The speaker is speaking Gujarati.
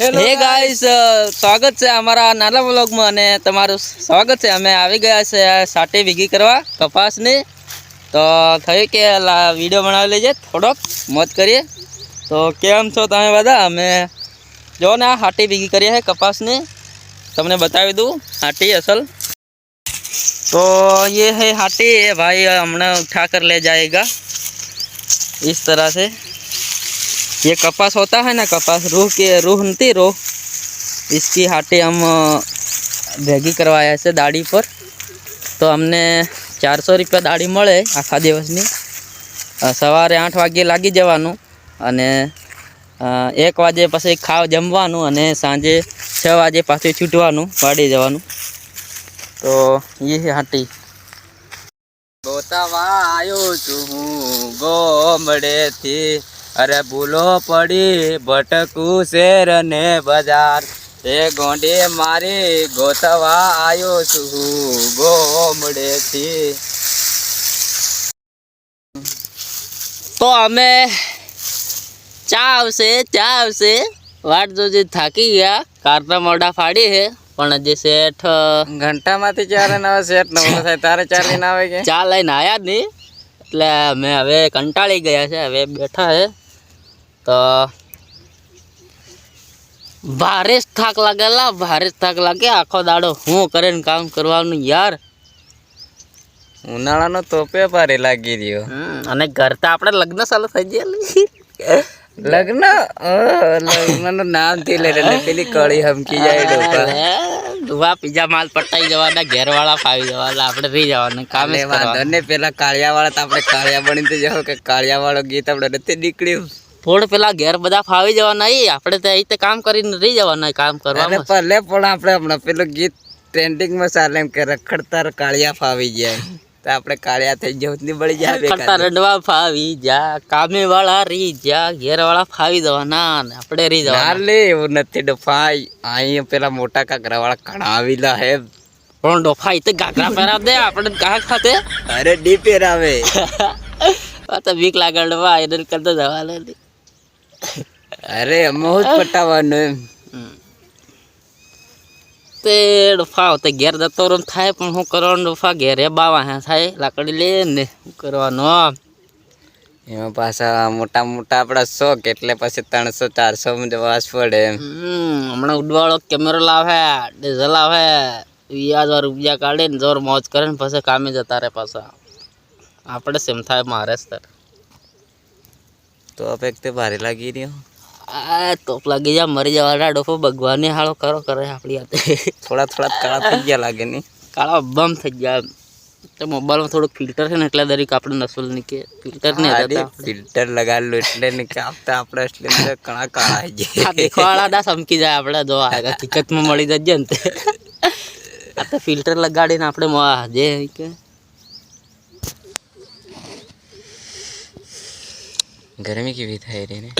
हे गाइस स्वागत है हमारा नाला व्लॉग में અને તમારું સ્વાગત છે। અમે આવી ગયા છે સાટે વીઘી કરવા કપાસની। તો થયું કે વિડિયો બનાવી લેજે, થોડોક મોજ કરીએ। તો કેમ છો તમે બધા? અમે જો ને હાટી વીઘી કરીએ है कपासની, તમને બતાવી दूं हाटी असल। तो ये है हाटी, भाई हमने उठा कर ले जाएगा इस तरह से। ये कपास होता है ना, कपास रूह नहीं रोह, इसकी हाटी हम भेगी करवाया से दाड़ी पर। तो हमने 400 रुपया दाड़ी मळे आखा दिवसनी। सवारे 8 वागे लागी जवानुं अने 1 वाजे पछी खाव जमवानुं अने सांजे 6 वाजे पाछुं छूटवानुं, वाड़ी जवानुं। तो ये है हाटी। गोतावा आयो छुं गोमड़े थी, अरे भूलो पड़ी भटकू शहर ने बाजार। ए गोंडी मारी गोतवा आयो छू गोमड़े थी। तो हमें चाव से वाट जो थाकी गया, कारता मोड़ा फाड़ी है पण जे सेठ घंटा माथी 4 ना सेठ न थाय तारे 4 दिन आवे के 4 लईने आया ज नहीं, એટલે અમે હવે કંટાળી ગયા છે, હવે બેઠા છે। તો ભારે થાક લાગે આખો દાડો હું કરે ને કામ કરવાનું યાર। ઉનાળાનો તોપે ભારે લાગી રહ્યો। અને ઘર તો આપણે લગ્ન ચાલુ થઈ ગયા। લગ્નનું નામ થી લઈને પેલી કળી હમકી જાય ડોપા ડુવા પીજા માલ પટાઈ જવાના, ઘેર વાળા ફાવી જવાના, આપણે રહી જવાના કામે વાંધો ને। પેલા કાળિયા વાળા તો આપણે કાળિયા બની તો જાવ કે કાળિયા વાળો ગીત આપણે નથી નીકળ્યું। થોડ પેલા ઘેર બધા ફાવી જવાના, આપણે તો અહીં કામ કરીને રહી જવાના કામ કરવાનું। ભલે પણ આપણે હમણાં પેલું ગીત ટ્રેન્ડિંગ માં ચાલે એમ કે રખડતા કાળિયા ફાવી જાય, તો આપણે કાળિયા થઈ જવું ની બળી જાય। રખડતા રંડવા ફાવી જા, કામે વાળા રહી જા, ઘેર વાળા ફાવી જવાના ને આપણે રહી જવાના। લે એવું નથી ડફાઈ, અહીં પેલા મોટા કાકરા વાળા ઘણા આવેલા હે। પણ ડોફાઈ તો ગાગરા પહેરાવ દે આપણે કાહ ખાતે। અરે ડી પહેરાવે આ તો બીક લાગે ડોફા, એને કરતા જવાના નહીં। અરે અમે જ પટાવવાનું એમ તે ડોફા તો ઘેર જતો રમ થાય, પણ શું કરવાનું ડોફા, ઘેરે બાવા હે થાય લાકડી લે ને શું કરવાનું। એમાં પાછા મોટા મોટા આપણા શોખ એટલે પછી 300-400 માં વાસ પડે એમ। હમણાં ઉડવાળો કેમેરો લાવે, ડીઝલ લાવે, વ્યાજ રૂપિયા કાઢે ને જોર મોજ કરે ને પછી કામે જતા રહે પાછા। આપણે સેમ થાય મારે સર તો અપેક્ષતે ભારે લાગી રહ્યો। આ તોપ લાગી જા, મરી જવાના ડોફો, ભગવાનની હાળો કરે આપણી હાથે। થોડા કાળા થઈ ગયા લાગે ને, કાળા બમ થઈ ગયા। તો મોબાઈલમાં થોડુંક ફિલ્ટર છે ને એટલે દરેક આપણે નસલ ની કે ફિલ્ટર નહીં હતા, ફિલ્ટર લગાડલું એટલે ને કે આપતા આપણે એટલે ઘણા કાળા થઈ જાય। દેખવાળા ના સમકી જાય આપણે, જો હકીકતમાં મળી જજે ને આ તો ફિલ્ટર લગાડીને આપણે જે કે ગરમી કેવી થાય રહી ને।